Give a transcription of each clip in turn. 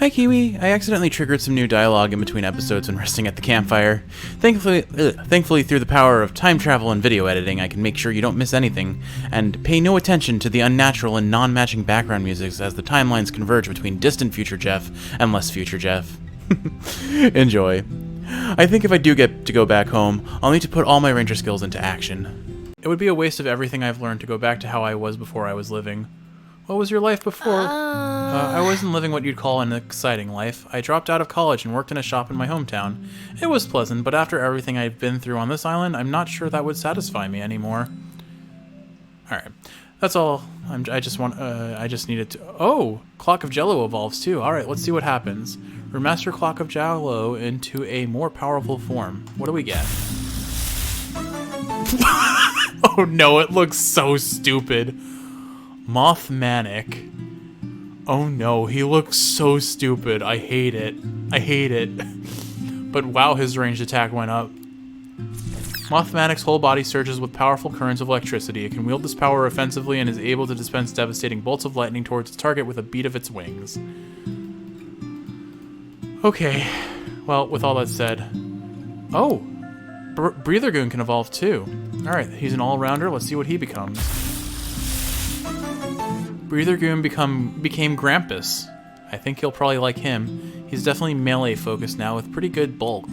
Hi Kiwi, I accidentally triggered some new dialogue in between episodes when resting at the campfire. Thankfully through the power of time travel and video editing, I can make sure you don't miss anything, and pay no attention to the unnatural and non-matching background music as the timelines converge between distant future Jeff and less future Jeff. Enjoy. I think if I do get to go back home, I'll need to put all my ranger skills into action. It would be a waste of everything I've learned to go back to how I was before I was living. What was your life before? I wasn't living what you'd call an exciting life. I dropped out of college and worked in a shop in my hometown. It was pleasant, but after everything I've been through on this island, I'm not sure that would satisfy me anymore. Alright, that's all. I just needed to... Oh! Clock of Jello evolves too. Alright, let's see what happens. Remaster Clock of Jello into a more powerful form. What do we get? Oh no, it looks so stupid. Mothmanic. Oh no, he looks so stupid. I hate it. I hate it. But wow, his ranged attack went up. Mothmanic's whole body surges with powerful currents of electricity. It can wield this power offensively and is able to dispense devastating bolts of lightning towards its target with a beat of its wings. Okay, well, with all that said... Oh! Breather Goon can evolve too. Alright, he's an all-rounder. Let's see what he becomes. Breather Goon became Grampus. I think you'll probably like him. He's definitely melee focused now with pretty good bulk.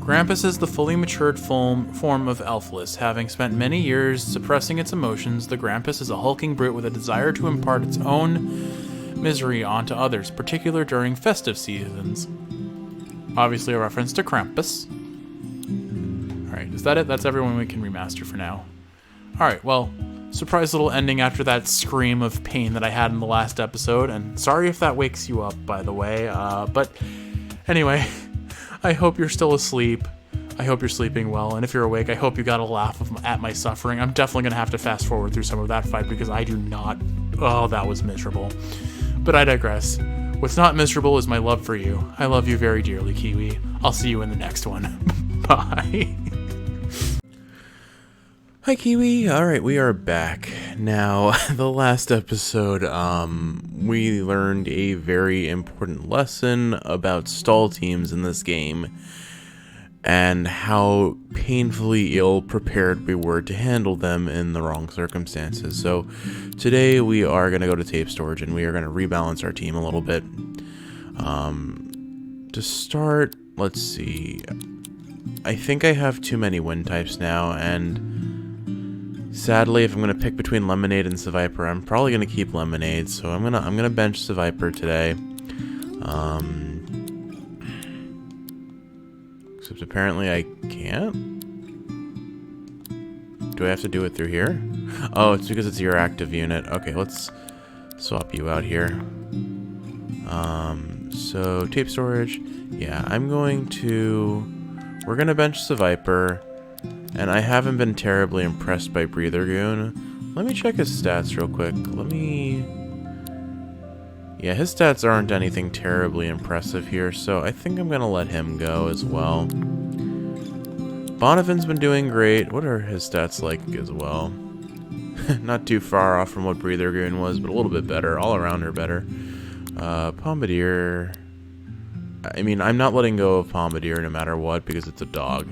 Grampus is the fully matured form of Elfless. Having spent many years suppressing its emotions, the Grampus is a hulking brute with a desire to impart its own misery onto others, particularly during festive seasons. Obviously a reference to Krampus. Alright, is that it? That's everyone we can remaster for now. Alright, well... Surprise little ending after that scream of pain that I had in the last episode, and sorry if that wakes you up, by the way, but anyway, I hope you're still asleep. I hope you're sleeping well, and if you're awake, I hope you got a laugh at my suffering. I'm definitely going to have to fast forward through some of that fight because I do not... Oh, that was miserable. But I digress. What's not miserable is my love for you. I love you very dearly, Kiwi. I'll see you in the next one. Bye. Hi Kiwi, alright, we are back. Now, the last episode, we learned a very important lesson about stall teams in this game, and how painfully ill-prepared we were to handle them in the wrong circumstances. So, today we are going to go to tape storage, and we are going to rebalance our team a little bit. To start, let's see, I think I have too many wind types now, and... Sadly, if I'm gonna pick between Lemonade and Seviper, I'm probably gonna keep Lemonade. So I'm gonna bench Seviper today. Except apparently I can't. Do I have to do it through here? Oh, it's because it's your active unit. Okay, let's swap you out here. So tape storage. Yeah, we're gonna bench Seviper. And I haven't been terribly impressed by Breather Goon. Let me check his stats real quick. Yeah, his stats aren't anything terribly impressive here, so I think I'm gonna let him go as well. Bonnevin's been doing great. What are his stats like as well? Not too far off from what Breather Goon was, but a little bit better. All around are better. Bombardier... I mean, I'm not letting go of Bombardier no matter what, because it's a dog.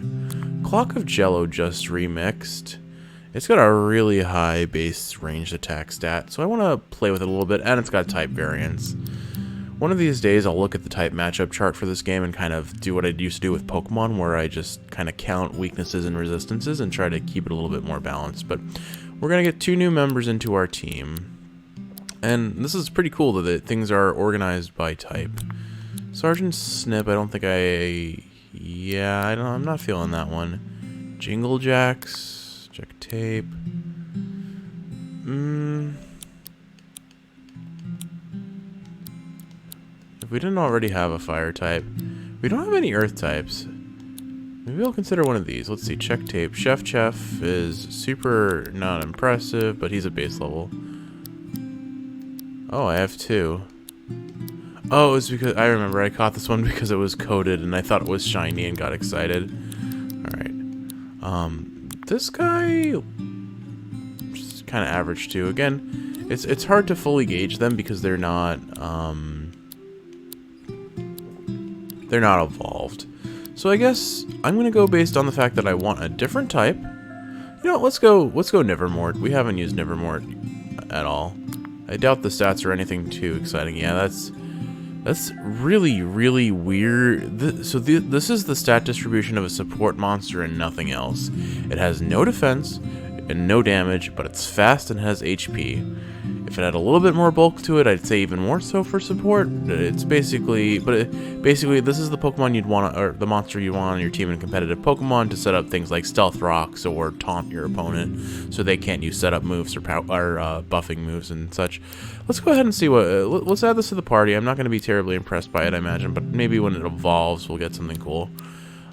Clock of Jello just remixed. It's got a really high base ranged attack stat, so I want to play with it a little bit, and it's got type variance. One of these days I'll look at the type matchup chart for this game and kind of do what I used to do with Pokemon, where I just kind of count weaknesses and resistances and try to keep it a little bit more balanced. But we're going to get 2 new members into our team. And this is pretty cool that things are organized by type. Sergeant Snip, I don't think I'm not feeling that one. Jingle Jacks, check tape. If we didn't already have a fire type, we don't have any earth types. Maybe I'll consider one of these. Let's see, check tape. Chef is super not impressive, but he's a base level. Oh, I have 2. Oh, it's because I remember I caught this one because it was coded and I thought it was shiny and got excited. Alright. This guy just kind of average too. Again, it's hard to fully gauge them because they're not they're not evolved. So I guess I'm going to go based on the fact that I want a different type. You know, let's go Nivermort. We haven't used Nivermort at all. I doubt the stats are anything too exciting. Yeah, that's really, really weird. This is the stat distribution of a support monster and nothing else. It has no defense and no damage, but it's fast and has HP. If it had a little bit more bulk to it, I'd say even more so for support. It's basically, basically this is the Pokemon you'd want, or the monster you want on your team in competitive Pokemon to set up things like Stealth Rocks or taunt your opponent, so they can't use setup moves or buffing moves and such. Let's go ahead and see what. Let's add this to the party. I'm not going to be terribly impressed by it, I imagine, but maybe when it evolves, we'll get something cool.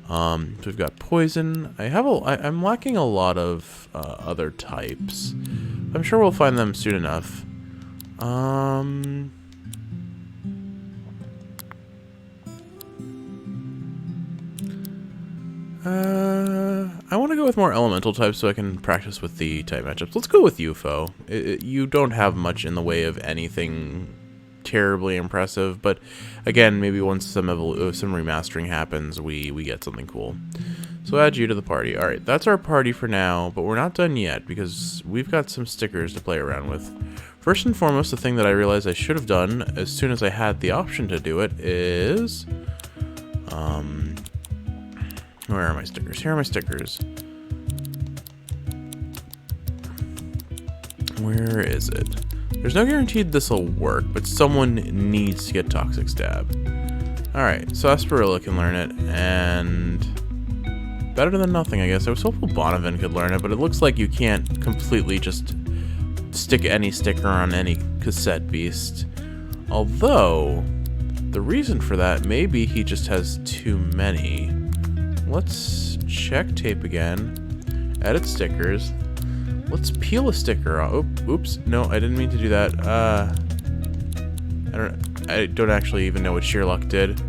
So we've got poison. I'm lacking a lot of other types. I'm sure we'll find them soon enough. I want to go with more elemental types so I can practice with the type matchups. Let's go with UFO. You don't have much in the way of anything terribly impressive, but again, maybe once some remastering happens, we get something cool. So add you to the party. Alright, that's our party for now, but we're not done yet because we've got some stickers to play around with. First and foremost, the thing that I realized I should have done as soon as I had the option to do it is... where are my stickers? Here are my stickers. Where is it? There's no guarantee this will work, but someone needs to get Toxic Stab. Alright, so Asperilla can learn it, and... better than nothing, I guess. I was hopeful Bonnevin could learn it, but it looks like you can't completely just stick any sticker on any cassette beast. Although, the reason for that, maybe he just has too many. Let's check tape again. Edit stickers. Let's peel a sticker off. Oh, oops. No, I didn't mean to do that. I don't actually even know what Sheerluck did.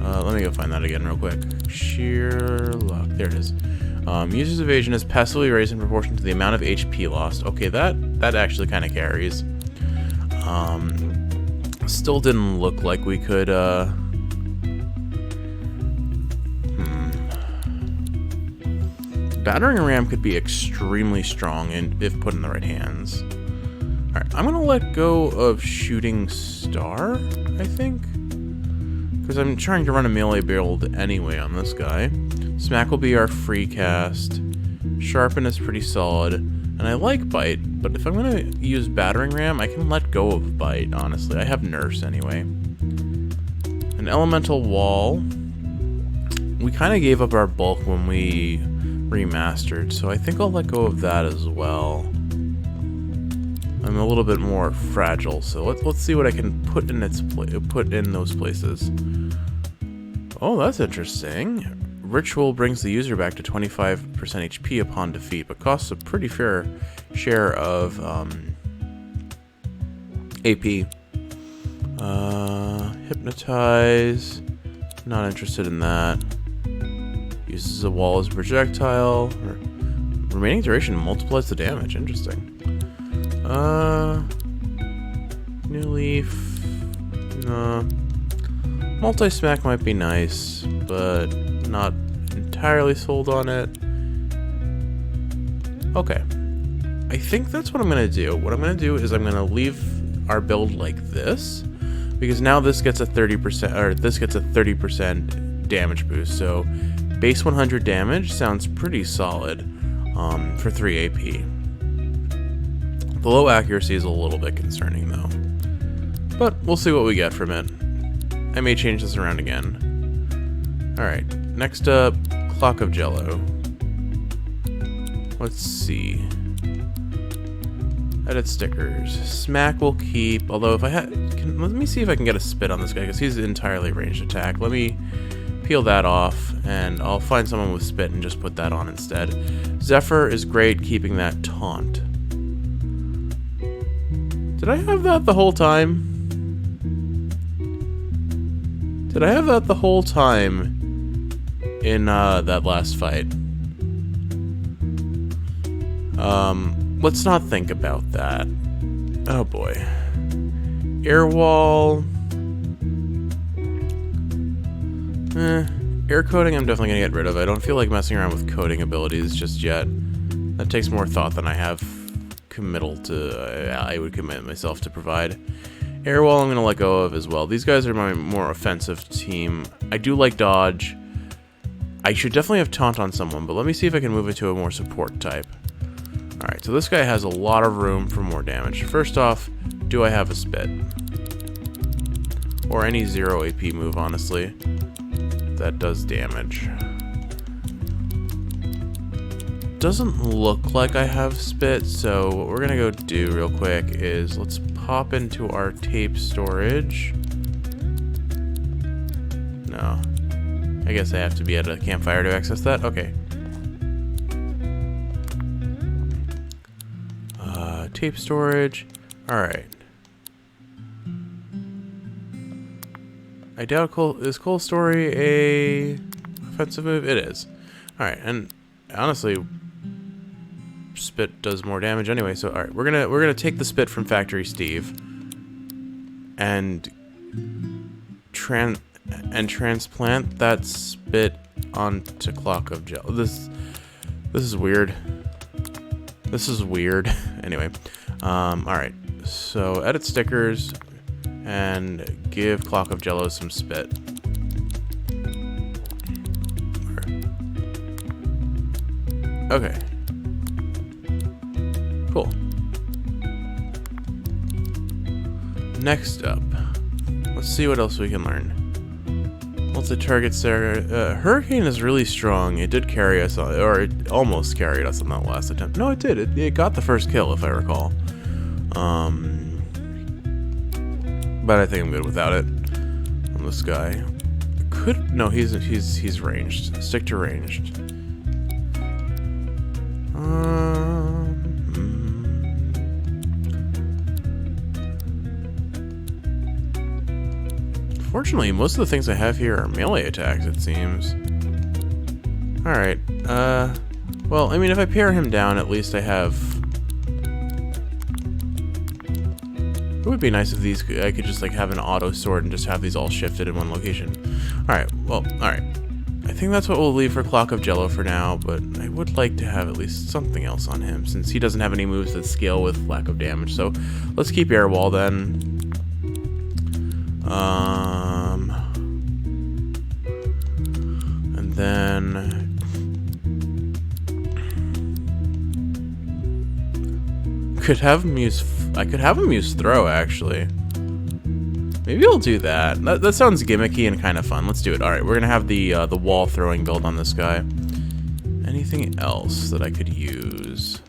Let me go find that again real quick. Sheerluck. There it is. User's evasion is passively raised in proportion to the amount of HP lost. Okay, that actually kind of carries. Still didn't look like we could, Battering Ram could be extremely strong if put in the right hands. Alright, I'm gonna let go of Shooting Star, I think. Because I'm trying to run a melee build anyway on this guy. Smack will be our free cast. Sharpen is pretty solid. And I like Bite, but if I'm gonna use Battering Ram, I can let go of Bite, honestly. I have Nurse anyway. An Elemental Wall. We kind of gave up our bulk when we remastered, so I think I'll let go of that as well. I'm a little bit more fragile, so let's see what I can put in those places. Oh, that's interesting. Ritual brings the user back to 25% HP upon defeat, but costs a pretty fair share of AP. Hypnotize. Not interested in that. Uses a wall as a projectile. Remaining duration multiplies the damage. Interesting. New Leaf. No. Multi-smack might be nice, but not entirely sold on it. Okay. I think that's what I'm going to do. What I'm going to do is I'm going to leave our build like this, because now this gets a 30%, or this gets a 30% damage boost. So base 100 damage sounds pretty solid for 3 AP. The low accuracy is a little bit concerning though, but we'll see what we get from it. I may change this around again. Alright, next up, Clock of Jello. Let's see. Edit stickers. Smack will keep, although if I had... let me see if I can get a spit on this guy, because he's entirely ranged attack. Let me peel that off, and I'll find someone with spit and just put that on instead. Zephyr is great keeping that taunt. Did I have that the whole time? Did I have that the whole time in that last fight? Let's not think about that. Oh boy. Air wall. Air coating I'm definitely going to get rid of. I don't feel like messing around with coating abilities just yet. That takes more thought than I have I would commit myself to provide. Air wall I'm going to let go of as well. These guys are my more offensive team. I do like dodge. I should definitely have taunt on someone, but let me see if I can move it to a more support type. Alright, so this guy has a lot of room for more damage. First off, do I have a spit? Or any 0 AP move, honestly. That does damage. Doesn't look like I have spit, so what we're gonna go do real quick is let's pop into our tape storage. No. I guess I have to be at a campfire to access that? Okay. Tape storage. Alright. I doubt is Coal Story a offensive move? It is. Alright, and honestly, spit does more damage anyway, so alright, we're gonna take the spit from Factory Steve and transplant that spit onto Clock of Gel. This is weird. This is weird. Anyway, alright, so edit stickers and give Clock of Jello some spit. Okay. Cool. Next up, let's see what else we can learn. Multi-target Hurricane is really strong. It did carry us on, or it almost carried us on that last attempt. No, it did. It got the first kill, if I recall. But I think I'm good without it. On this guy. No, he's ranged. Stick to ranged. Fortunately, most of the things I have here are melee attacks, it seems. Alright, well, I mean, if I pare him down, at least I have... It would be nice if I could just, like, have an auto sword and just have these all shifted in one location. Alright, well, alright. I think that's what we'll leave for Clock of Jello for now, but I would like to have at least something else on him, since he doesn't have any moves that scale with lack of damage, so let's keep Air Wall then. And then I could have him use Throw, actually. Maybe I'll do that. That sounds gimmicky and kind of fun. Let's do it. All right, we're gonna have the wall throwing build on this guy. Anything else that I could use?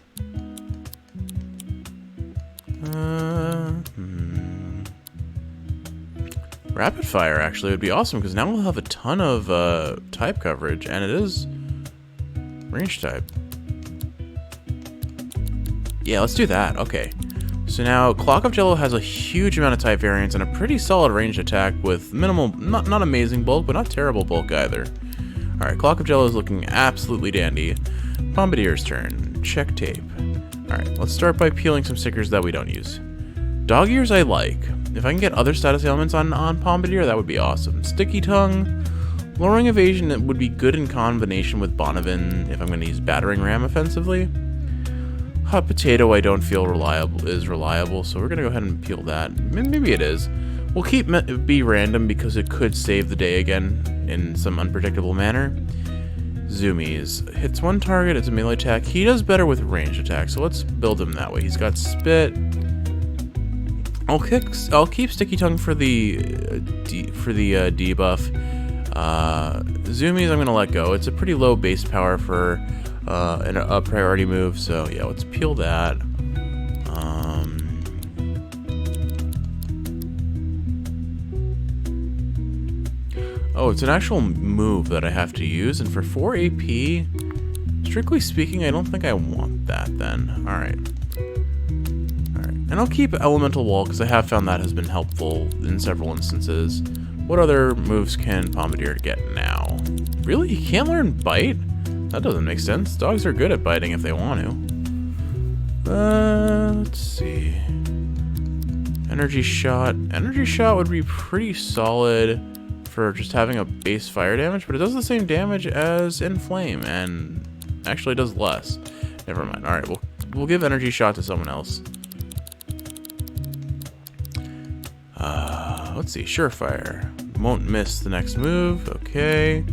Rapid Fire actually would be awesome, because now we'll have a ton of type coverage, and it is range type. Yeah, let's do that. Okay. So now Clock of Jello has a huge amount of type variance and a pretty solid ranged attack with minimal, not amazing bulk, but not terrible bulk either. Alright, Clock of Jello is looking absolutely dandy. Bombardier's turn. Check tape. Alright, let's start by peeling some stickers that we don't use. Dog ears I like. If I can get other status elements on Bombardier, that would be awesome. Sticky Tongue. Lowering evasion that would be good in combination with Bonavin if I'm going to use Battering Ram offensively. Hot Potato I don't feel reliable, so we're going to go ahead and peel that. Maybe it is. We'll keep be random because it could save the day again in some unpredictable manner. Zoomies. Hits one target, it's a melee attack. He does better with ranged attack, so let's build him that way. He's got Spit. I'll keep Sticky Tongue for the debuff. Zoomies I'm going to let go. It's a pretty low base power for a priority move, so yeah, let's peel that. Oh, it's an actual move that I have to use, and for 4 AP, strictly speaking, I don't think I want that then. Alright. Alright, and I'll keep Elemental Wall, because I have found that has been helpful in several instances. What other moves can Bombardier get now? Really? He can't learn Bite? That doesn't make sense. Dogs are good at biting if they want to. Let's see. Energy Shot. Energy Shot would be pretty solid for just having a base fire damage, but it does the same damage as Inflame, and actually does less. Never mind. All right, we'll give energy shot to someone else. Let's see, Surefire. Won't miss the next move. Okay,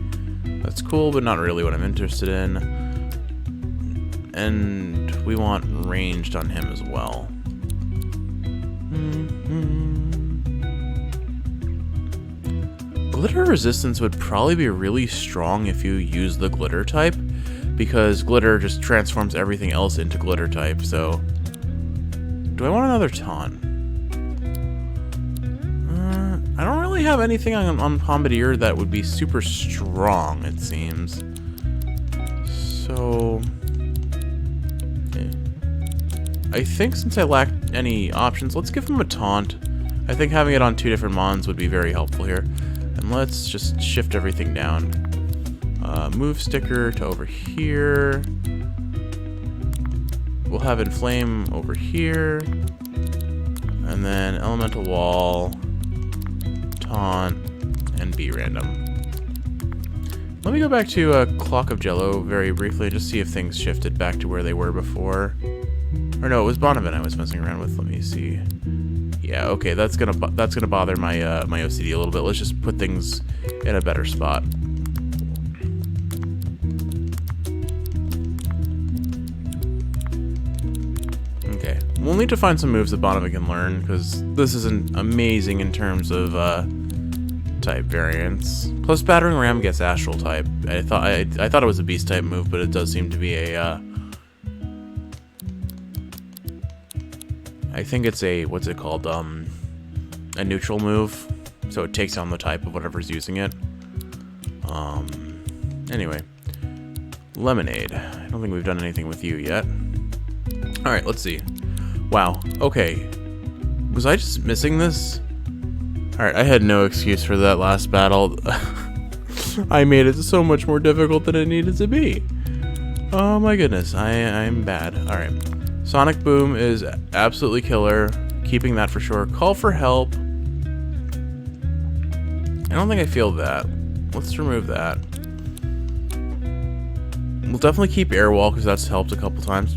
that's cool, but not really what I'm interested in. And we want ranged on him as well. Glitter resistance would probably be really strong if you use the glitter type, because glitter just transforms everything else into glitter type. So, do I want another taunt? I don't really have anything on Bombardier that would be super strong, it seems. So, I think since I lack any options, let's give him a taunt. I think having it on 2 different mons would be very helpful here. And let's just shift everything down. Move sticker to over here. We'll have Inflame over here. And then Elemental Wall, Taunt, and be random. Let me go back to Clock of Jello very briefly, just see if things shifted back to where they were before. Or no, it was Bonavent I was messing around with. Let me see. Yeah, okay, that's gonna bother my my OCD a little bit. Let's just put things in a better spot. Okay, we'll need to find some moves that Bonavent can learn, because this isn't amazing in terms of type variants. Plus, Battering Ram gets Astral type. I thought it was a Beast type move, but it does seem to be a I think it's a, what's it called, a neutral move, so it takes on the type of whatever's using it. Anyway, Lemonade. I don't think we've done anything with you yet. Alright, let's see. Wow, okay. Was I just missing this? Alright, I had no excuse for that last battle. I made it so much more difficult than it needed to be. Oh my goodness, I'm bad. Alright. Sonic Boom is absolutely killer. Keeping that for sure. Call for help. I don't think I feel that. Let's remove that. We'll definitely keep Airwall because that's helped a couple times.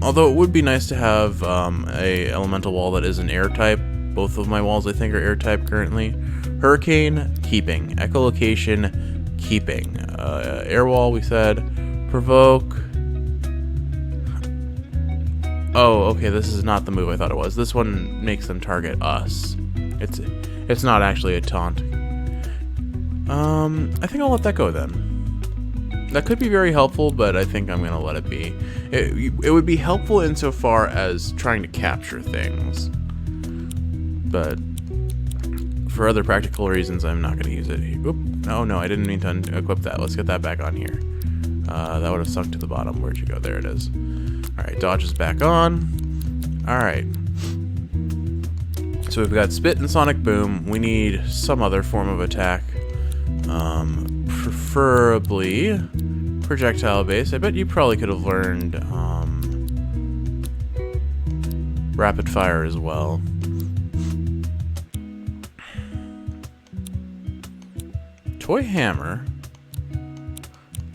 Although it would be nice to have a elemental wall that is an air type. Both of my walls I think are air type currently. Hurricane, keeping. Echolocation, keeping. Airwall we said. Provoke. Oh, okay, this is not the move I thought it was. This one makes them target us. It's not actually a taunt. I think I'll let that go then. That could be very helpful, but I think I'm gonna let it be. It would be helpful insofar as trying to capture things. But for other practical reasons, I'm not gonna use it. Oop. Oh no, I didn't mean to equip that. Let's get that back on here. That would have sunk to the bottom. Where'd you go? There it is. Alright, dodge is back on. Alright. So we've got Spit and Sonic Boom. We need some other form of attack. Preferably projectile base. I bet you probably could have learned rapid fire as well. Toy Hammer.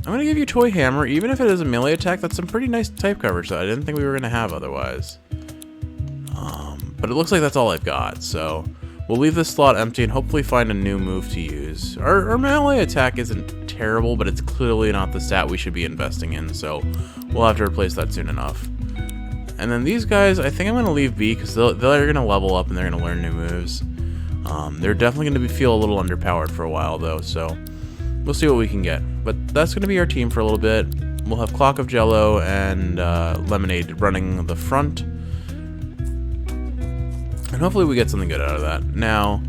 I'm going to give you Toy Hammer, even if it is a melee attack. That's some pretty nice type coverage that I didn't think we were going to have otherwise. But it looks like that's all I've got, so we'll leave this slot empty and hopefully find a new move to use. Our melee attack isn't terrible, but it's clearly not the stat we should be investing in, so we'll have to replace that soon enough. And then these guys, I think I'm going to leave be because they're going to level up and they're going to learn new moves. They're definitely going to feel a little underpowered for a while, though, so we'll see what we can get. But that's going to be our team for a little bit. We'll have Clock of Jello and Lemonade running the front. And hopefully we get something good out of that. Now,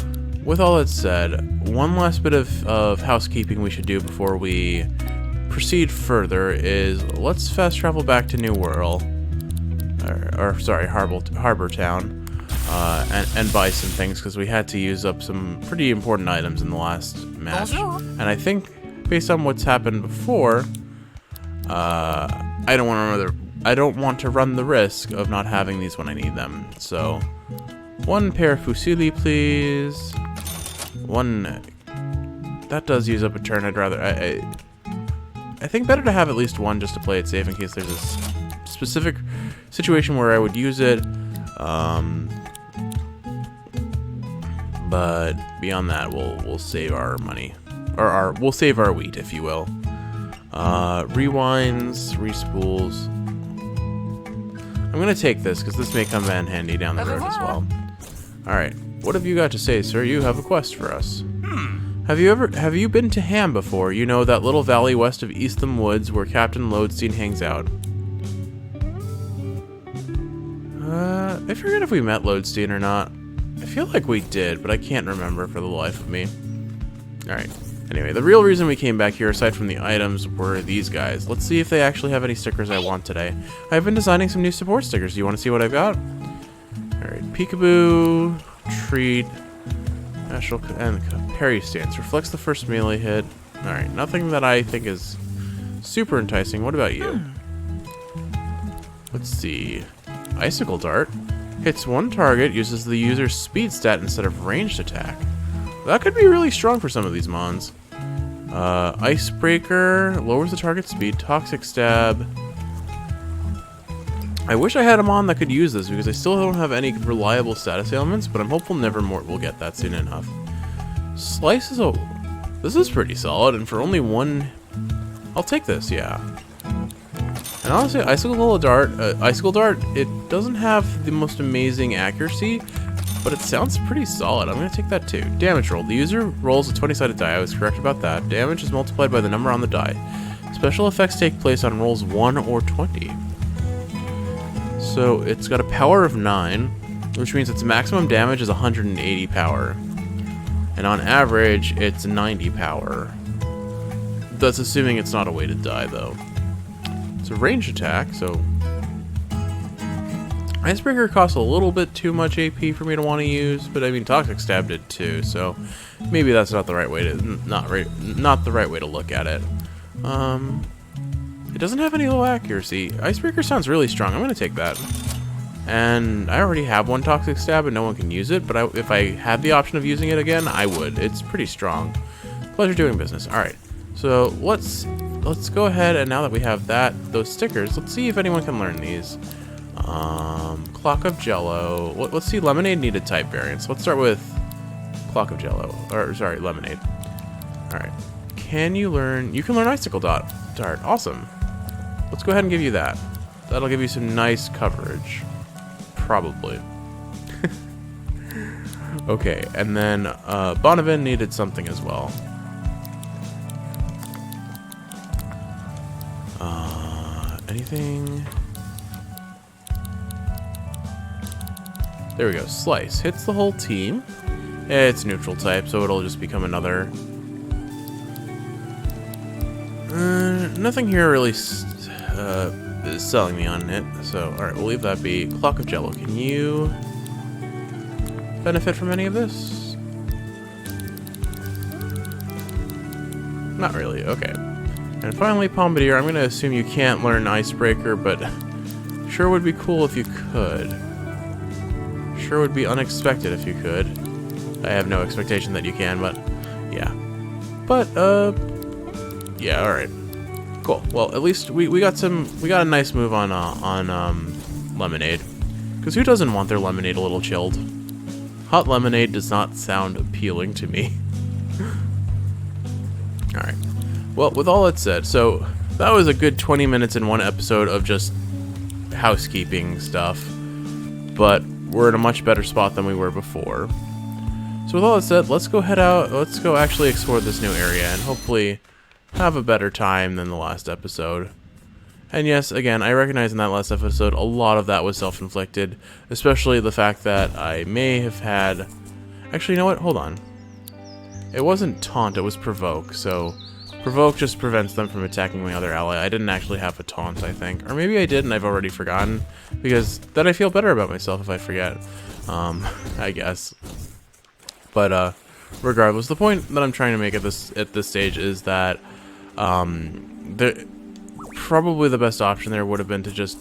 with all that said, one last bit of housekeeping we should do before we proceed further is let's fast travel back to New Whirl. Sorry, Harbor Town. And buy some things because we had to use up some pretty important items in the last match. And I think based on what's happened before, I don't want to run the risk of not having these when I need them. So, one pair of Fusili, please. One that does use up a turn. I'd rather... I think better to have at least one just to play it safe in case there's a specific situation where I would use it. But beyond that, we'll save our money. Or we'll save our wheat, if you will. Rewinds, respools. I'm gonna take this because this may come in handy down the road as well. Alright, what have you got to say, sir? You have a quest for us. Have you been to Ham before? You know, that little valley west of Eastham Woods where Captain Lodestein hangs out. I forget if we met Lodestein or not. I feel like we did, but I can't remember for the life of me. Alright. Anyway, the real reason we came back here, aside from the items, were these guys. Let's see if they actually have any stickers I want today. I've been designing some new support stickers. Do you want to see what I've got? Alright, Peekaboo, Treat, National, and Parry Stance. Reflects the first melee hit. Alright, nothing that I think is super enticing. What about you? Let's see. Icicle Dart. Hits one target, uses the user's speed stat instead of ranged attack. That could be really strong for some of these mons. Icebreaker. Lowers the target's speed. Toxic Stab. I wish I had a mon that could use this because I still don't have any reliable status ailments, but I'm hopeful Nevermort will get that soon enough. Slice is a... This is pretty solid, and for only one... I'll take this, yeah. And honestly, Icicle Dart, it doesn't have the most amazing accuracy, but it sounds pretty solid. I'm going to take that too. Damage roll. The user rolls a 20-sided die. I was correct about that. Damage is multiplied by the number on the die. Special effects take place on rolls 1 or 20. So it's got a power of 9, which means its maximum damage is 180 power. And on average, it's 90 power. That's assuming it's not a weighted die, though. It's a ranged attack, so... Icebreaker costs a little bit too much AP for me to want to use, but I mean, Toxic Stab did too, so maybe that's not the right way to... Not the right way to look at it. It doesn't have any low accuracy. Icebreaker sounds really strong. I'm going to take that. And I already have one Toxic Stab and no one can use it, but if I had the option of using it again, I would. It's pretty strong. Pleasure doing business. Alright, so let's go ahead, and now that we have those stickers, let's see if anyone can learn these. Clock of Jello. Let's see, Lemonade needed type variants. Let's start with Clock of Jello. Or, sorry, Lemonade. Alright. Can you learn... You can learn Icicle Dart. Awesome. Let's go ahead and give you that. That'll give you some nice coverage. Probably. Okay, and then Bonavin needed something as well. Anything... There we go. Slice. Hits the whole team. It's neutral type, so it'll just become another. Nothing here really is selling me on it. So, alright, we'll leave that be. Clock of Jello. Can you benefit from any of this? Not really. Okay. And finally, Pompadour. I'm going to assume you can't learn Icebreaker, but sure would be cool if you could. Sure would be unexpected if you could. I have no expectation that you can, but yeah. But yeah, all right, cool. Well, at least we got a nice move on Lemonade, because who doesn't want their lemonade a little chilled? Hot lemonade does not sound appealing to me. All right. Well, with all that said, so that was a good 20 minutes in one episode of just housekeeping stuff, but we're in a much better spot than we were before. So with all that said, let's go head out, let's go actually explore this new area and hopefully have a better time than the last episode. And yes, again, I recognize in that last episode, a lot of that was self-inflicted, especially the fact that I may have had... Actually, you know what? Hold on. It wasn't Taunt, it was Provoke, so... Provoke just prevents them from attacking my other ally. I didn't actually have a taunt, I think. Or maybe I did and I've already forgotten. Because then I feel better about myself if I forget. I guess. But, regardless, the point that I'm trying to make at this stage is that, probably the best option there would have been to just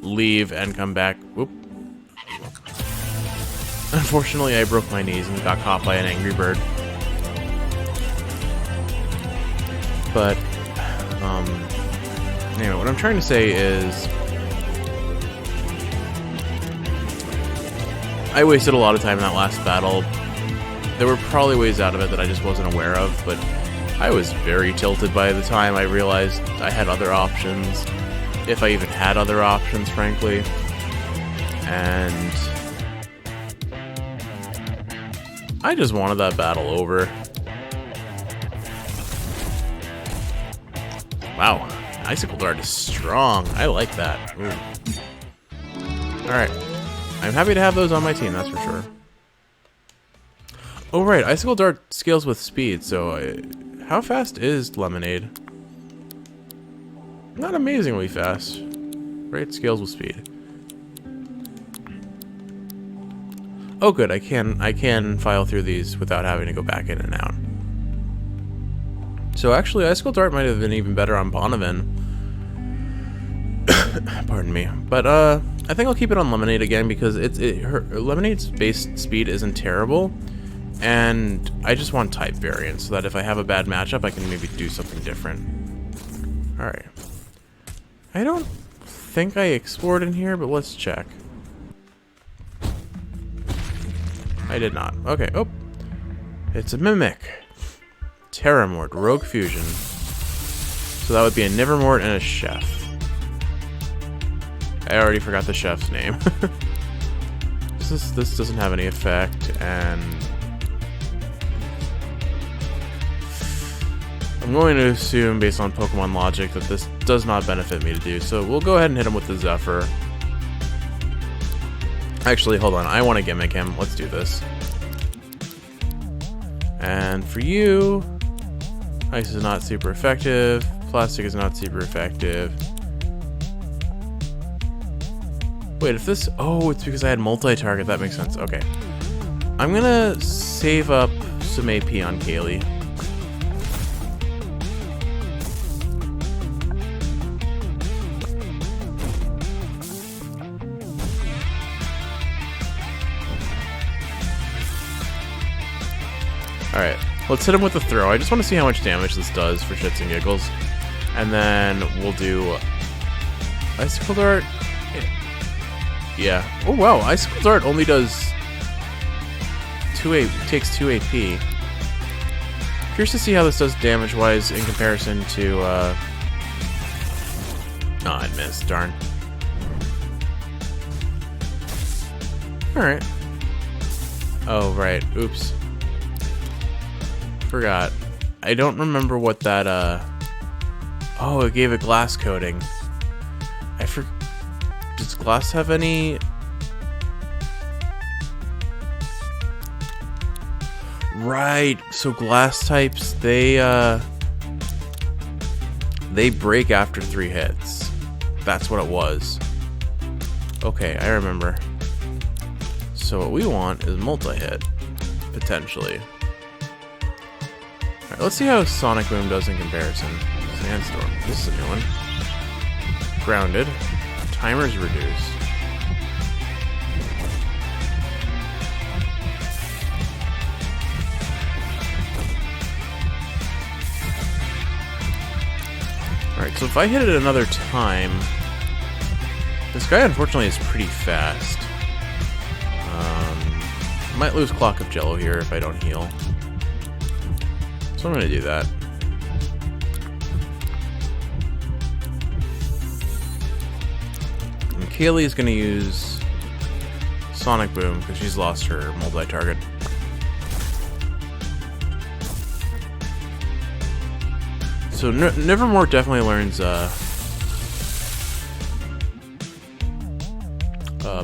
leave and come back. Whoop. Unfortunately, I broke my knees and got caught by an angry bird. But, anyway, what I'm trying to say is I wasted a lot of time in that last battle. There were probably ways out of it that I just wasn't aware of, but I was very tilted by the time I realized I had other options. If I even had other options, frankly. And I just wanted that battle over. Wow, Icicle Dart is strong. I like that. Alright. I'm happy to have those on my team, that's for sure. Oh right, Icicle Dart scales with speed, so how fast is Lemonade? Not amazingly fast. Right, it scales with speed. Oh good, I can file through these without having to go back in and out. So actually, Icicle Dart might have been even better on Bonavin. Pardon me. But I think I'll keep it on Lemonade again because her Lemonade's base speed isn't terrible. And I just want type variants so that if I have a bad matchup, I can maybe do something different. Alright. I don't think I explored in here, but let's check. I did not. Okay. Oh. It's a Mimic. Terramort. Rogue Fusion. So that would be a Nivermort and a Chef. I already forgot the Chef's name. This doesn't have any effect, and I'm going to assume, based on Pokemon logic, that this does not benefit me to do, so we'll go ahead and hit him with the Zephyr. Actually, hold on, I want to gimmick him. Let's do this. And for you, Ice is not super effective, Plastic is not super effective. Wait, if this... Oh, it's because I had multi-target, that makes sense. Okay. I'm gonna save up some AP on Kaylee. Alright, let's hit him with the throw. I just want to see how much damage this does for shits and giggles. And then we'll do Icicle Dart. Yeah. Oh wow, Icicle Dart only does takes 2 AP. Curious to see how this does damage-wise in comparison to oh, I missed, darn. Alright. Oh, right. Oops. Forgot. I don't remember what that, Oh, it gave it glass coating. Does glass have any... Right, so glass types, they break after 3 hits. That's what it was. Okay, I remember. So what we want is multi-hit, potentially. Alright, let's see how Sonic Boom does in comparison. Sandstorm, this is a new one. Grounded. Timer's reduced. Alright, so if I hit it another time... This guy, unfortunately, is pretty fast. Might lose Clock of Jello here if I don't heal. So I'm going to do that. And Kaylee is going to use Sonic Boom because she's lost her multi-target. So Nevermore definitely learns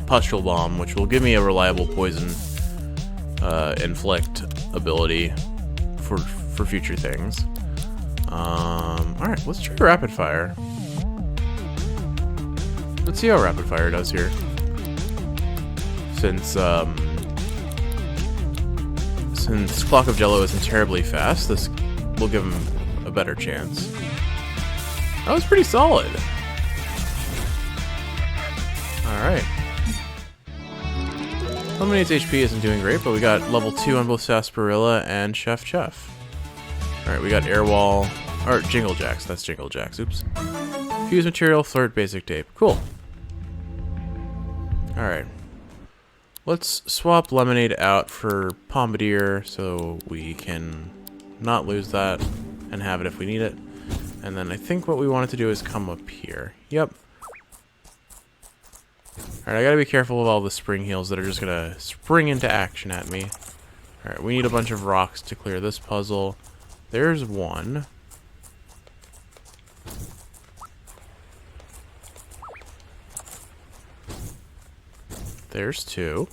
Pustule Bomb, which will give me a reliable poison inflict ability for future things. Alright, let's try Rapid Fire. Let's see how Rapid Fire does here. Since Clock of Jello isn't terribly fast, this will give him a better chance. That was pretty solid. Alright. Lemonade's HP isn't doing great, but we got level 2 on both Sarsaparilla and Chef. Alright, we got Air Wall. Or Jingle Jacks. That's Jingle Jacks. Oops. Fuse material, flirt, basic tape. Cool. Alright. Let's swap Lemonade out for Bombardier so we can not lose that and have it if we need it. And then I think what we wanted to do is come up here. Yep. Alright, I gotta be careful of all the spring heels that are just gonna spring into action at me. Alright, we need a bunch of rocks to clear this puzzle. There's one. There's two.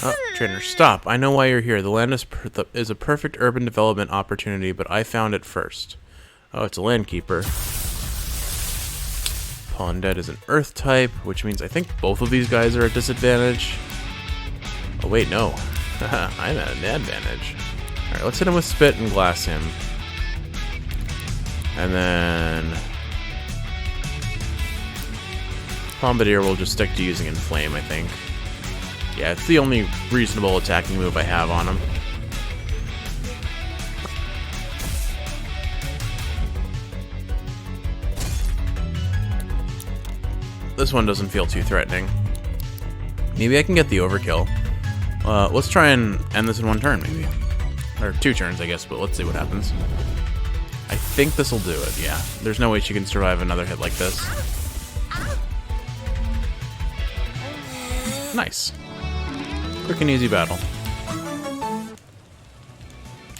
Oh, trainer, stop. I know why you're here. The land is a perfect urban development opportunity, but I found it first. Oh, it's a land keeper. Pondette is an earth type, which means I think both of these guys are at disadvantage. Oh, wait, no. I'm at an advantage. Alright, let's hit him with spit and glass him. And then Bombardier will just stick to using Inflame, I think. Yeah, it's the only reasonable attacking move I have on him. This one doesn't feel too threatening. Maybe I can get the overkill. Let's try and end this in one turn, maybe. Or 2 turns, I guess, but let's see what happens. I think this will do it, yeah. There's no way she can survive another hit like this. Nice. Quick and easy battle.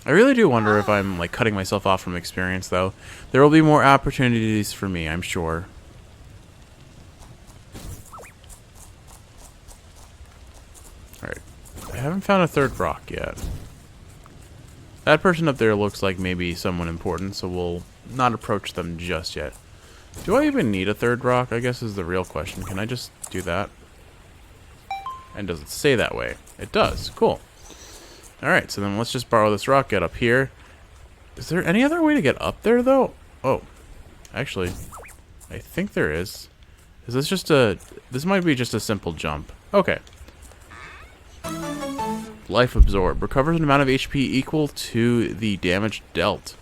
I really do wonder if I'm, like, cutting myself off from experience, though. There will be more opportunities for me, I'm sure. Alright. I haven't found a third rock yet. That person up there looks like maybe someone important, so we'll not approach them just yet. Do I even need a third rock, I guess is the real question. Can I just do that? And does it stay that way? It does. Cool. Alright, so then let's just borrow this rock, get up here. Is there any other way to get up there, though? Oh. Actually, I think there is. Is this just a... This might be just a simple jump. Okay. Life Absorb. Recovers an amount of HP equal to the damage dealt.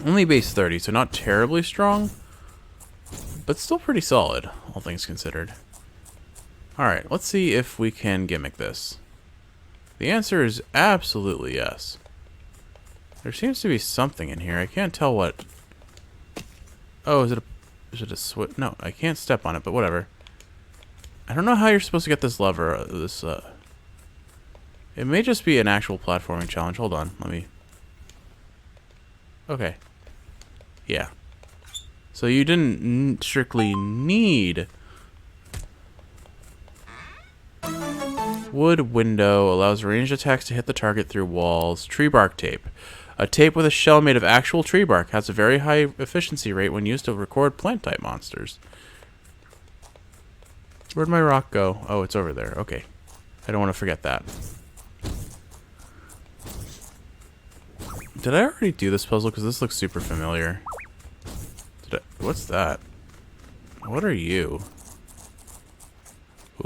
Only base 30, so not terribly strong. But still pretty solid, all things considered. Alright, let's see if we can gimmick this. The answer is absolutely yes. There seems to be something in here. I can't tell what... Oh, is it a switch? No, I can't step on it, but whatever. I don't know how you're supposed to get this lever. It may just be an actual platforming challenge. Hold on, let me... Okay. Yeah. So you didn't strictly need... Wood window allows ranged attacks to hit the target through walls. Tree bark tape. A tape with a shell made of actual tree bark has a very high efficiency rate when used to record plant type monsters. Where'd my rock go? Oh, it's over there. Okay. I don't want to forget that. Did I already do this puzzle? Because this looks super familiar. What's that? What are you?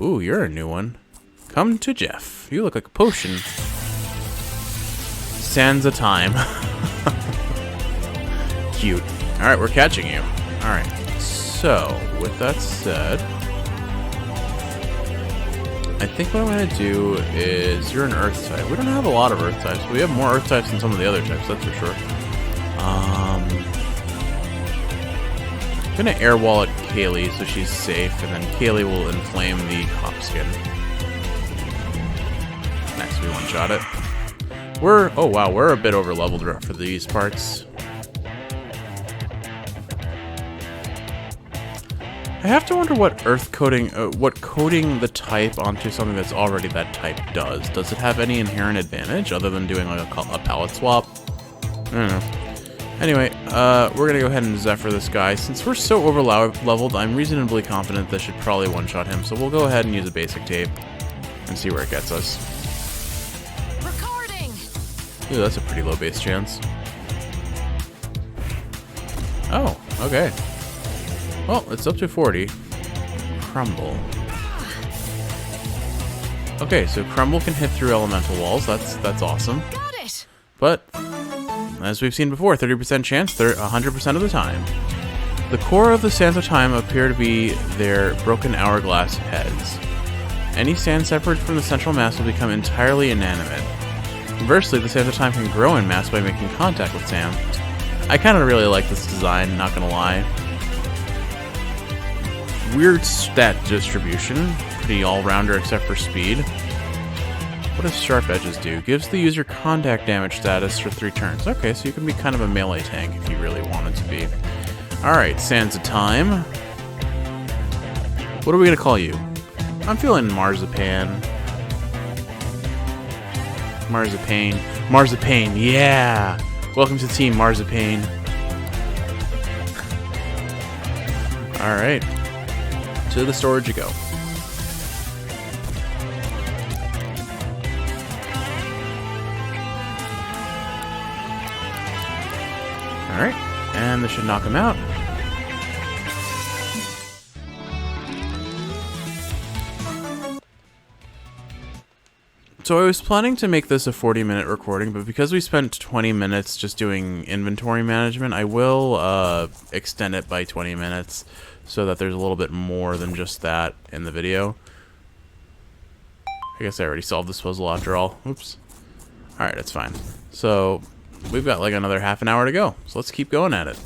Ooh, you're a new one. Come to Jeff. You look like a potion. Sands of time. Cute. Alright, we're catching you. Alright. So, with that said... I think what I'm going to do is... You're an Earth type. We don't have a lot of Earth types. But we have more Earth types than some of the other types, that's for sure. I'm going to air wall at Kaylee so she's safe. And then Kaylee will inflame the hop skin. Next, we one-shot it. Oh wow, we're a bit over leveled for these parts. I have to wonder what what coding the type onto something that's already that type does. Does it have any inherent advantage other than doing like a palette swap? I don't know. Anyway, we're gonna go ahead and Zephyr this guy. Since we're so over leveled, I'm reasonably confident this should probably one-shot him. So we'll go ahead and use a basic tape and see where it gets us. Ooh, that's a pretty low base chance. Oh, okay. Well, it's up to 40. Crumble. Okay, so Crumble can hit through elemental walls. That's awesome. Got it. But as we've seen before, 30% chance, 100% of the time. The core of the sands of time appear to be their broken hourglass heads. Any sand separated from the central mass will become entirely inanimate. Conversely, the sands of time can grow in mass by making contact with sand. I kind of really like this design, not gonna lie. Weird stat distribution, pretty all-rounder except for speed. What does Sharp Edges do? Gives the user contact damage status for 3 turns. Okay, so you can be kind of a melee tank if you really wanted to be. Alright, Sands of Time. What are we gonna call you? I'm feeling Marzipan. Marzipan. Marzipan, yeah! Welcome to Team Marzipan. Alright. To the storage you go. Alright, and this should knock him out. So I was planning to make this a 40-minute recording, but because we spent 20 minutes just doing inventory management, I will extend it by 20 minutes so that there's a little bit more than just that in the video. I guess I already solved this puzzle after all. Oops. Alright, it's fine. So we've got like another half an hour to go, so let's keep going at it.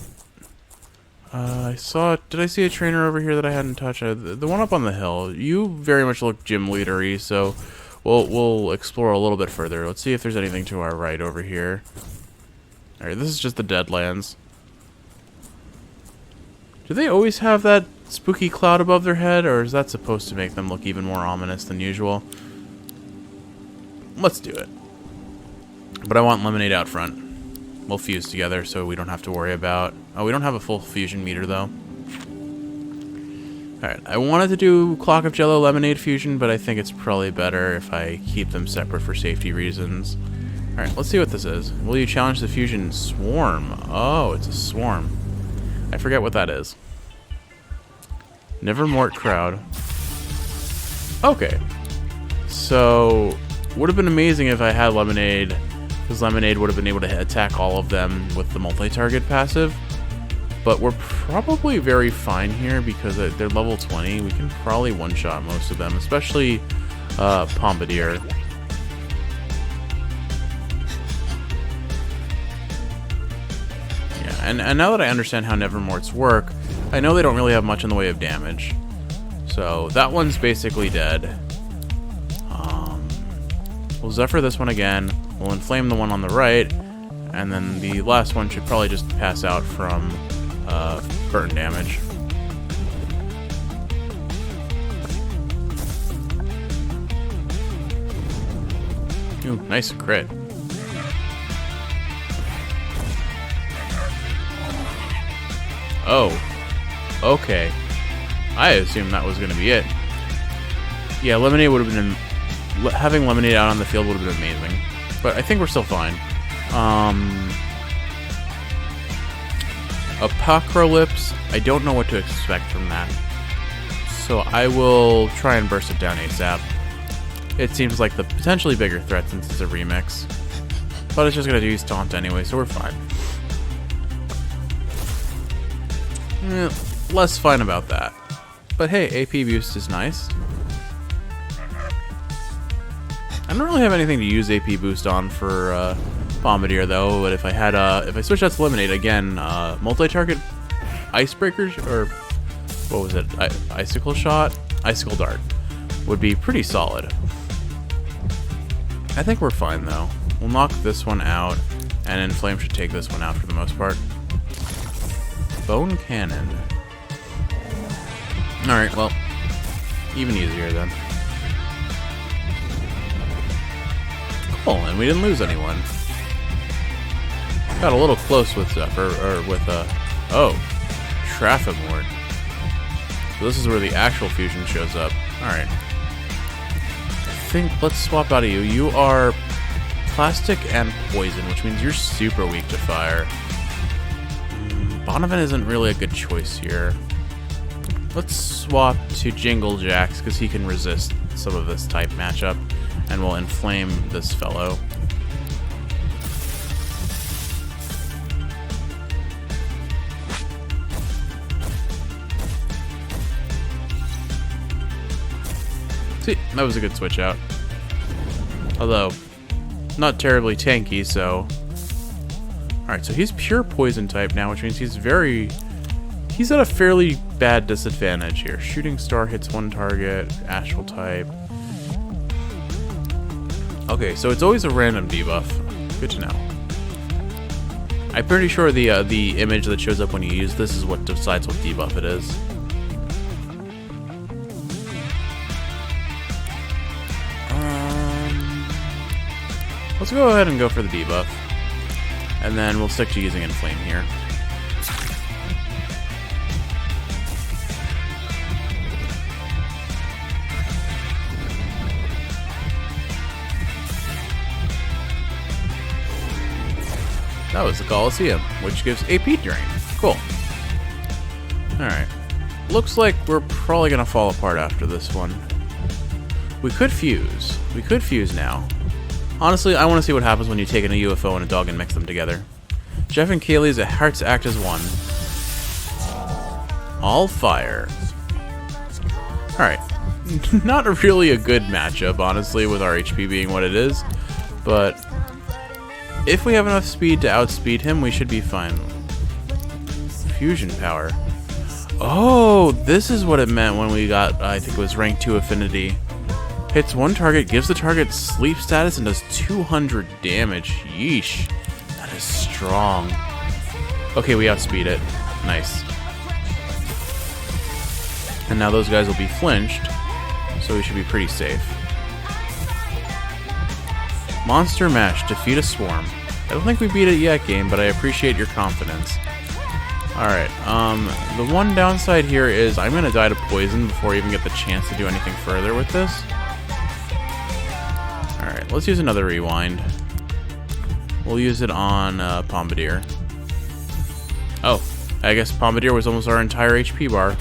Did I see a trainer over here that I hadn't touched? The one up on the hill. You very much look gym leadery, so we'll explore a little bit further. Let's see if there's anything to our right over here. Alright, this is just the Deadlands. Do they always have that spooky cloud above their head, or is that supposed to make them look even more ominous than usual? Let's do it. But I want Lemonade out front. We'll fuse together so we don't have to worry about... Oh, we don't have a full fusion meter, though. Alright, I wanted to do Clock of Jello Lemonade fusion, but I think it's probably better if I keep them separate for safety reasons. Alright, let's see what this is. Will you challenge the fusion swarm? Oh, it's a swarm. I forget what that is. Nevermort crowd. Okay. So, would have been amazing if I had Lemonade, because Lemonade would have been able to attack all of them with the multi-target passive. But we're probably very fine here because they're level 20. We can probably one-shot most of them, especially Pompadour. Yeah, and now that I understand how Nevermorts work, I know they don't really have much in the way of damage. So that one's basically dead. We'll Zephyr this one again. We'll inflame the one on the right, and then the last one should probably just pass out from burn damage. Ooh, nice crit. Oh, okay. I assumed that was going to be it. Yeah, Lemonade would have been... Having Lemonade out on the field would have been amazing. But I think we're still fine. Apocalypse, I don't know what to expect from that. So I will try and burst it down ASAP. It seems like the potentially bigger threat since it's a remix. But it's just going to use Taunt anyway, so we're fine. Less fine about that. But hey, AP boost is nice. I don't really have anything to use AP boost on for Pompadour though, but if I had if I switched out to Lemonade again, multi-target icebreakers, or what was it? Icicle shot? Icicle dart would be pretty solid. I think we're fine though. We'll knock this one out, and Inflame should take this one out for the most part. Bone Cannon. Alright, well, even easier then. Cool, and we didn't lose anyone. Got a little close with Zephyr, or with, oh, Traffamort. So this is where the actual fusion shows up. Alright. I think, let's swap out of you. You are plastic and poison, which means you're super weak to fire. Donovan isn't really a good choice here. let's swap to Jingle Jacks because he can resist some of this type matchup, and we'll inflame this fellow. See, that was a good switch out. Although, not terribly tanky, so... Alright, so he's pure poison type now, which means he's at a fairly bad disadvantage here. Shooting Star hits one target, Astral type. Okay, so it's always a random debuff. Good to know. I'm pretty sure the image that shows up when you use this is what decides what debuff it is. Let's go ahead and go for the debuff. And then we'll stick to using Inflame here. That was the Colosseum, which gives AP Drain. Cool. Alright. Looks like we're probably going to fall apart after this one. We could fuse. We could fuse now. Honestly, I want to see what happens when you take in a UFO and a dog and mix them together. Jeff and Kaylee's hearts act as one. All fire. Alright. Not really a good matchup, honestly, with our HP being what it is. But if we have enough speed to outspeed him, we should be fine. Fusion power. Oh, this is what it meant when we got, I think it was rank 2 affinity. Hits one target, gives the target sleep status, and does 200 damage. Yeesh. That is strong. Okay, we outspeed it. Nice. And now those guys will be flinched, so we should be pretty safe. Monster Mash, defeat a swarm. I don't think we beat it yet, game, but I appreciate your confidence. Alright, the one downside here is I'm going to die to poison before I even get the chance to do anything further with this. Alright, let's use another rewind. We'll use it on Bombardier. Oh, I guess Bombardier was almost our entire HP bar.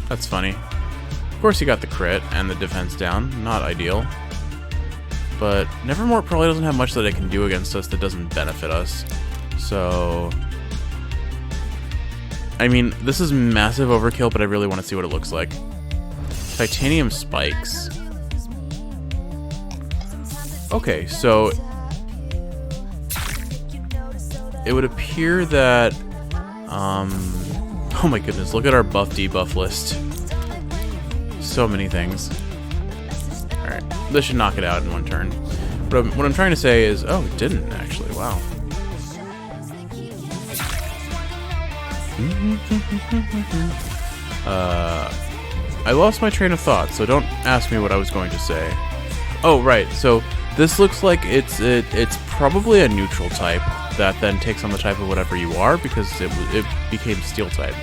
That's funny. Of course he got the crit and the defense down. Not ideal. But Nevermore probably doesn't have much that it can do against us that doesn't benefit us. So... I mean, this is massive overkill, but I really want to see what it looks like. Titanium spikes. Okay, so... it would appear that... oh my goodness, look at our buff debuff list. So many things. Alright, this should knock it out in one turn. But what I'm trying to say is... oh, it didn't, actually. Wow. I lost my train of thought, so don't ask me what I was going to say. Oh, right, so this looks like it's probably a neutral type that then takes on the type of whatever you are, because it became steel type.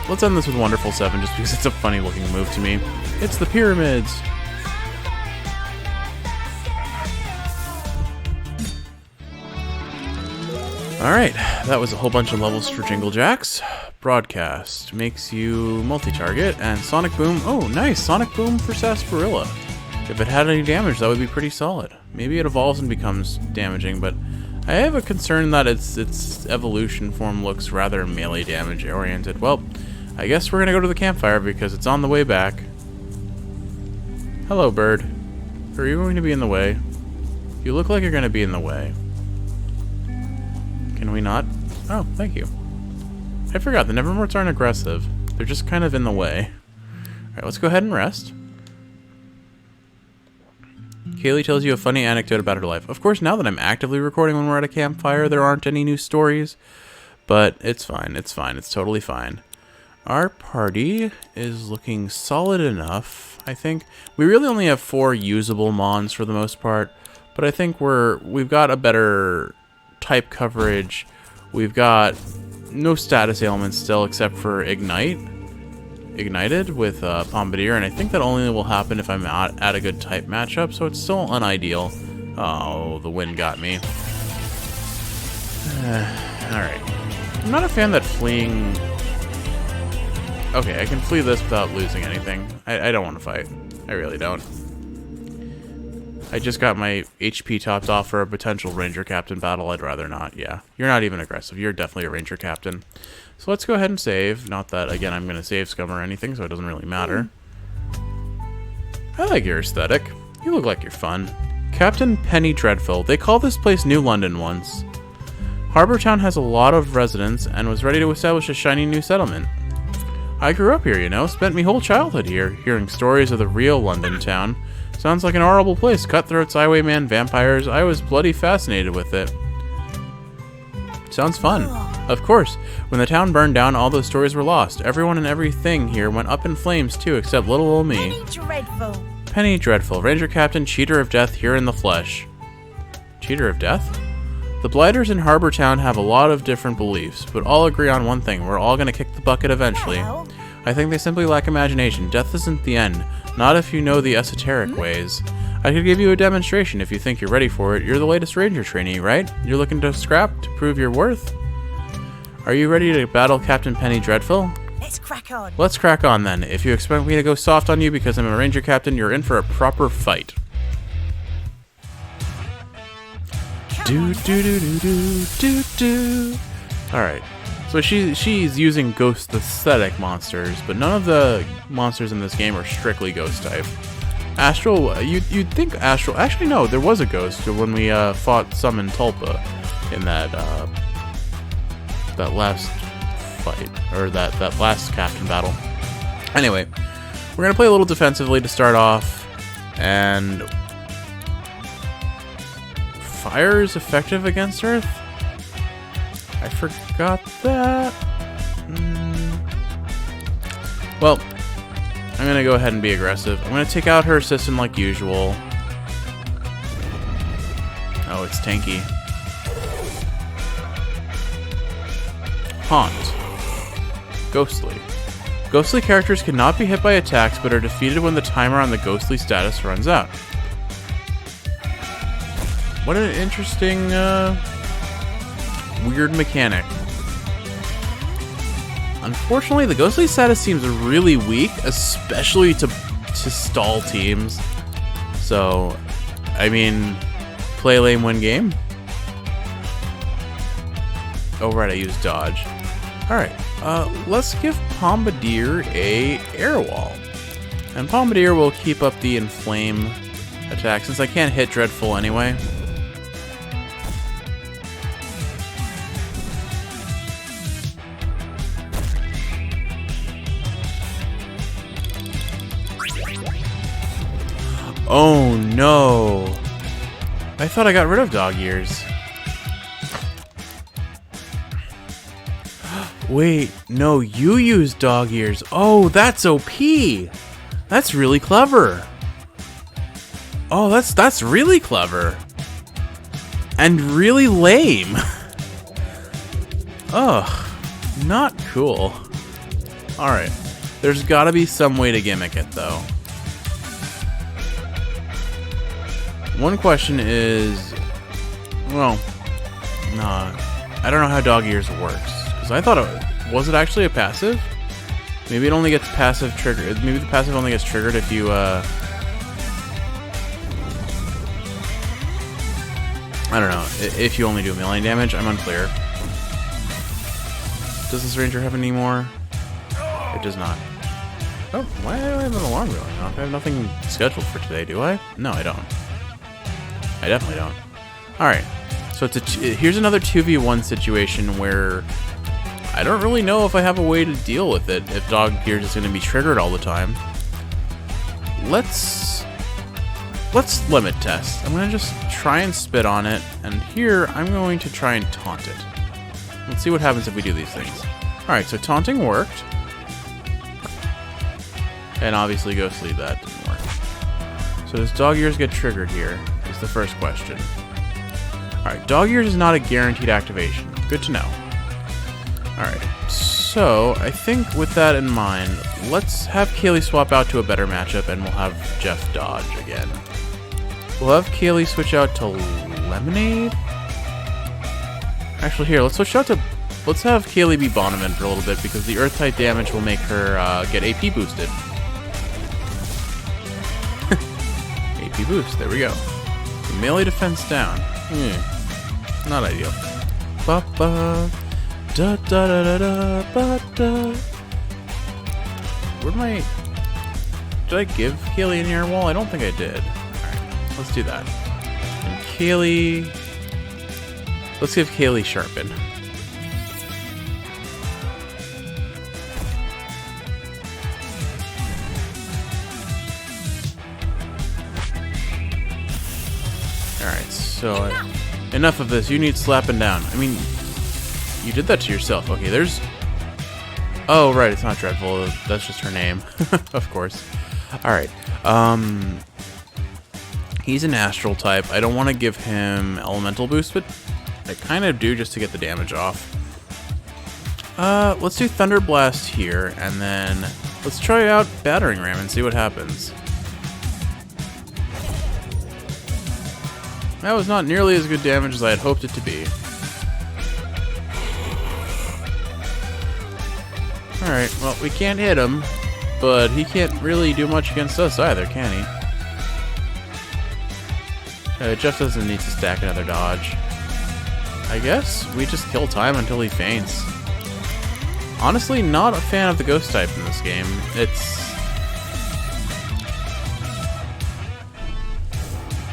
Let's end this with Wonderful 7 just because it's a funny looking move to me. It's the pyramids! Alright, that was a whole bunch of levels for Jingle Jacks. Broadcast makes you multi-target, and Sonic Boom. Oh, nice! Sonic Boom for Sarsaparilla. If it had any damage, that would be pretty solid. Maybe it evolves and becomes damaging, but I have a concern that its evolution form looks rather melee damage oriented. Well, I guess we're gonna go to the campfire because it's on the way back. Hello, bird. Are you going to be in the way? You look like you're gonna be in the way. Can we not? Oh, thank you. I forgot, the Nevermorts aren't aggressive. They're just kind of in the way. Alright, let's go ahead and rest. Kaylee tells you a funny anecdote about her life. Of course, now that I'm actively recording when we're at a campfire, there aren't any new stories. But it's fine, it's fine, it's totally fine. Our party is looking solid enough, I think. We really only have 4 usable mons for the most part. But I think we've got a better... type coverage. We've got no status ailments still except for ignited with Bombardier, and I think that only will happen if I'm at a good type matchup, so it's still unideal. Oh, the wind got me. Alright. I'm not a fan that fleeing Okay, I can flee this without losing anything. I don't want to fight. I really don't. I just got my HP topped off for a potential Ranger Captain battle. I'd rather not, yeah. You're not even aggressive. You're definitely a Ranger Captain. So let's go ahead and save. Not that, again, I'm going to save scum or anything, so it doesn't really matter. I like your aesthetic. You look like you're fun. Captain Penny Dreadful. They call this place New London once. Harbor Town has a lot of residents and was ready to establish a shiny new settlement. I grew up here, you know. Spent me whole childhood here, hearing stories of the real London town. Sounds like an horrible place. Cutthroats, highwaymen, vampires. I was bloody fascinated with it. Sounds fun. Of course, when the town burned down, all those stories were lost. Everyone and everything here went up in flames too, except little old me. Penny Dreadful. Penny Dreadful, Ranger Captain, Cheater of Death here in the flesh. Cheater of Death? The Blighters in Harbor Town have a lot of different beliefs, but all agree on one thing. We're all gonna kick the bucket eventually. Well. I think they simply lack imagination. Death isn't the end. Not if you know the esoteric ways. I could give you a demonstration if you think you're ready for it. You're the latest ranger trainee, right? You're looking to scrap to prove your worth? Are you ready to battle Captain Penny Dreadful? Let's crack on. Let's crack on then. If you expect me to go soft on you because I'm a ranger captain, you're in for a proper fight. Do do do do do do do. Alright. So she's using ghost aesthetic monsters, but none of the monsters in this game are strictly ghost type. Astral, you'd think Astral... Actually, no, there was a ghost when we fought Summon Tulpa in that last fight, or that last captain battle. Anyway, we're going to play a little defensively to start off, and... Fire is effective against Earth? I forgot that. Well, I'm going to go ahead and be aggressive. I'm going to take out her assistant like usual. Oh, it's tanky. Haunt. Ghostly. Ghostly characters cannot be hit by attacks, but are defeated when the timer on the ghostly status runs out. What an interesting, weird mechanic. Unfortunately, the ghostly status seems really weak, especially to stall teams. So, I mean, play lame, win game. Oh right, I used dodge. All right, let's give Bombardier a air wall, and Bombardier will keep up the inflame attack since I can't hit Dreadful anyway. Oh no! I thought I got rid of dog ears. Wait, no, you use dog ears. Oh, that's OP! That's really clever. Oh, that's really clever. And really lame. Ugh, not cool. Alright, there's gotta be some way to gimmick it though. One question is, well, nah, I don't know how dog ears works, because I thought was it actually a passive? Maybe it only gets passive triggered. Maybe the passive only gets triggered if you, I don't know, if you only do melee damage. I'm unclear. Does this ranger have any more? It does not. Oh, why do I have an alarm going off? I have nothing scheduled for today, do I? No, I don't. I definitely don't. Alright, so here's another 2v1 situation where I don't really know if I have a way to deal with it if dog ears is going to be triggered all the time. Let's limit test. I'm going to just try and spit on it, and here I'm going to try and taunt it. Let's see what happens if we do these things. Alright, so taunting worked. And obviously Ghostly, that didn't work. So does dog ears get triggered here? Is the first question. Alright, dog ears is not a guaranteed activation. Good to know. Alright, so I think with that in mind, let's have Kaylee swap out to a better matchup and we'll have Jeff dodge again. We'll have Kaylee switch out to Lemonade. Actually, here, let's switch out to let's have Kaylee be Bonneman for a little bit because the Earth-type damage will make her get AP boosted. AP boost, there we go. Melee defense down. Not ideal. Ba-ba. Da-da-da-da-da-ba-da. Where'd my... Did I give Kaylee an air wall? I don't think I did. Alright, let's do that. And Kaylee... Let's give Kaylee Sharpen. Alright, so... enough of this. You need slapping down. I mean... You did that to yourself. Okay, there's... Oh, right, it's not Dreadful. That's just her name. Of course. Alright. He's an Astral type. I don't want to give him Elemental Boost, but I kind of do just to get the damage off. Let's do Thunder Blast here, and then let's try out Battering Ram and see what happens. That was not nearly as good damage as I had hoped it to be. Alright, well, we can't hit him, but he can't really do much against us either, can he? Jeff doesn't need to stack another dodge. I guess we just kill time until he faints. Honestly, not a fan of the ghost type in this game. It's...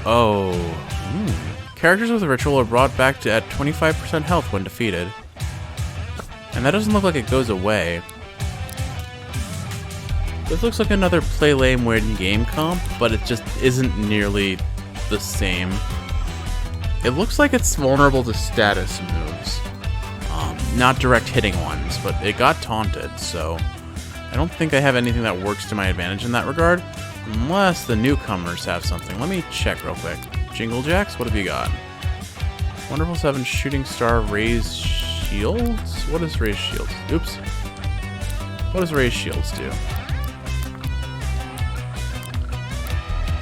Oh. Characters with a ritual are brought back to at 25% health when defeated. And that doesn't look like it goes away. This looks like another play lame win game comp, but it just isn't nearly the same. It looks like it's vulnerable to status moves. Not direct hitting ones, but it got taunted, so I don't think I have anything that works to my advantage in that regard. Unless the newcomers have something. Let me check real quick. Jingle Jacks, what have you got? Wonderful 7 Shooting Star Raise Shields? What is Raise Shields? Oops. What does Raise Shields do?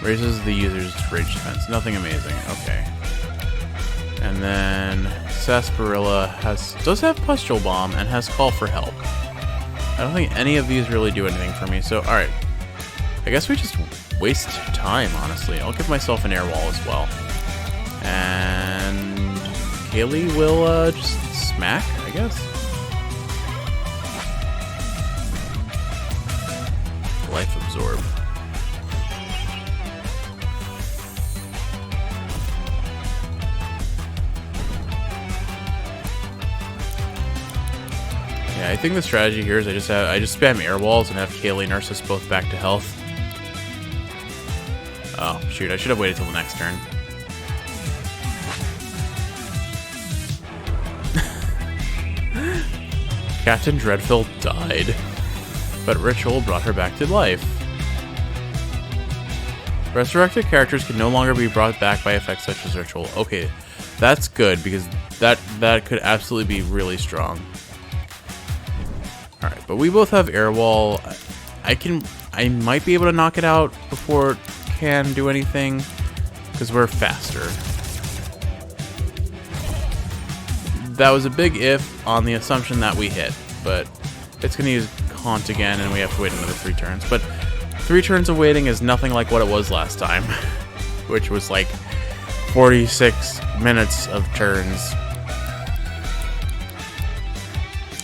Raises the user's rage defense. Nothing amazing. Okay. And then Sarsaparilla does have Pustule Bomb and has Call for Help. I don't think any of these really do anything for me, so alright. I guess we just waste time, honestly. I'll give myself an air wall as well. And Kaylee will just smack, I guess. Life Absorb. Yeah, I think the strategy here is I just spam air walls and have Kaylee and Ursus both back to health. Oh, shoot, I should have waited till the next turn. Captain Dreadful died, but Ritual brought her back to life. Resurrected characters can no longer be brought back by effects such as Ritual. Okay, that's good, because that could absolutely be really strong. Alright, but we both have air wall. I might be able to knock it out before it can do anything, because we're faster. That was a big if on the assumption that we hit, but it's going to use Haunt again, and we have to wait another 3 turns. But 3 turns of waiting is nothing like what it was last time, which was like 46 minutes of turns.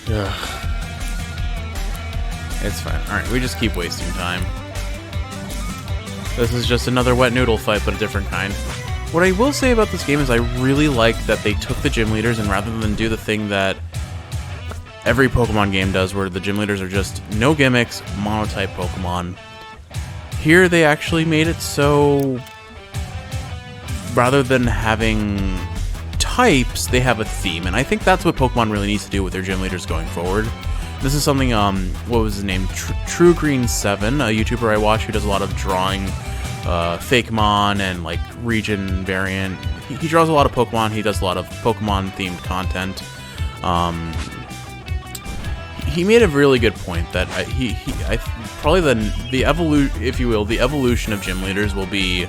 Ugh. It's fine. Alright, we just keep wasting time. This is just another wet noodle fight, but a different kind. What I will say about this game is I really like that they took the gym leaders, and rather than do the thing that every Pokemon game does, where the gym leaders are just no gimmicks, monotype Pokemon, here they actually made it so rather than having types, they have a theme. And I think that's what Pokemon really needs to do with their gym leaders going forward. This is something, what was his name? True Green 7, a YouTuber I watch who does a lot of drawing Fakemon and like region variant. He draws a lot of Pokemon. He does a lot of Pokemon themed content. He made a really good point that probably the evolution, if you will, the evolution of gym leaders will be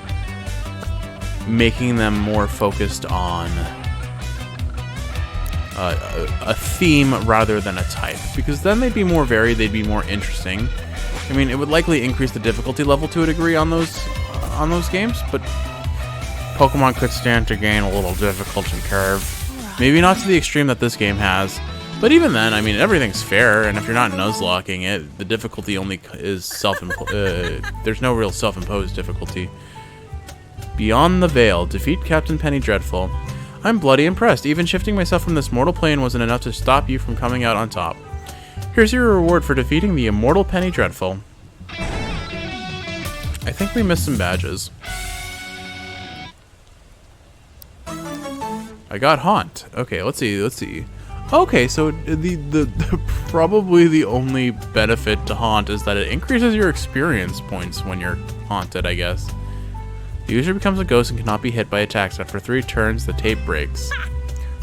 making them more focused on a theme rather than a type, because then they'd be more varied, they'd be more interesting. I mean, it would likely increase the difficulty level to a degree on those games, but Pokemon could stand to gain a little difficulty curve. Maybe not to the extreme that this game has, but even then, I mean, everything's fair, and if you're not nuzlocking it, the difficulty only is there's no real self-imposed difficulty. Beyond the Veil, defeat Captain Penny Dreadful. I'm bloody impressed. Even shifting myself from this mortal plane wasn't enough to stop you from coming out on top. Here's your reward for defeating the immortal Penny Dreadful. I think we missed some badges. I got Haunt. Okay, let's see. Okay, so the probably the only benefit to Haunt is that it increases your experience points when you're haunted, I guess. The user becomes a ghost and cannot be hit by attacks. After 3 turns, the tape breaks.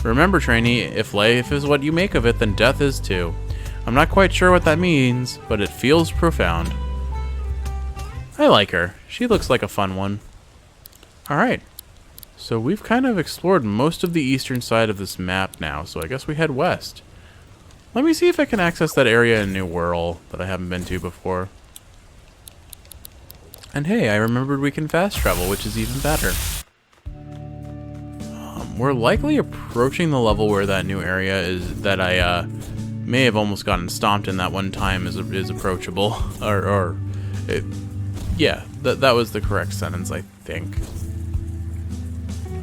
Remember, trainee, if life is what you make of it, then death is too. I'm not quite sure what that means, but it feels profound. I like her. She looks like a fun one. Alright. So we've kind of explored most of the eastern side of this map now, so I guess we head west. Let me see if I can access that area in New Whirl that I haven't been to before. And hey, I remembered we can fast travel, which is even better. We're likely approaching the level where that new area is that I may have almost gotten stomped in that one time is approachable. Yeah, that was the correct sentence, I think.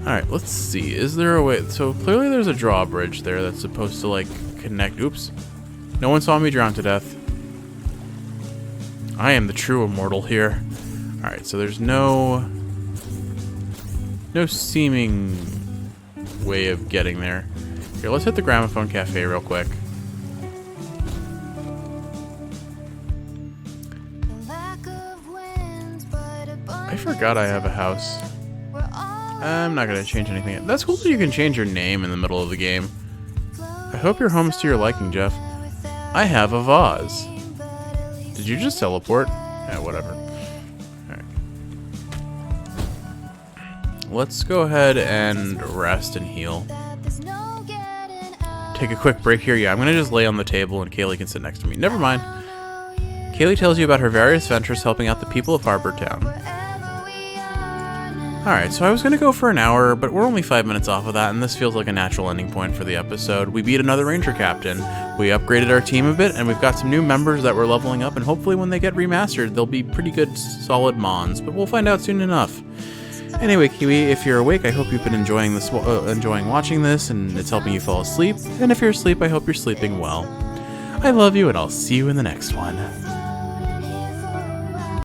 Alright, let's see. Is there a way? So clearly there's a drawbridge there that's supposed to, like, connect. Oops. No one saw me drown to death. I am the true immortal here. Alright, so there's no seeming way of getting there. Here, let's hit the Gramophone Cafe real quick. I forgot I have a house. I'm not gonna change anything. That's cool that you can change your name in the middle of the game. I hope your home's to your liking, Jeff. I have a vase. Did you just teleport? Yeah, whatever. Alright. Let's go ahead and rest and heal. Take a quick break here. Yeah, I'm gonna just lay on the table and Kaylee can sit next to me. Never mind. Kaylee tells you about her various ventures helping out the people of Harbor Town. Alright, so I was going to go for an hour, but we're only 5 minutes off of that, and this feels like a natural ending point for the episode. We beat another Ranger Captain, we upgraded our team a bit, and we've got some new members that we're leveling up, and hopefully when they get remastered, they'll be pretty good, solid Mons, but we'll find out soon enough. Anyway, Kiwi, if you're awake, I hope you've been enjoying watching this, and it's helping you fall asleep, and if you're asleep, I hope you're sleeping well. I love you, and I'll see you in the next one.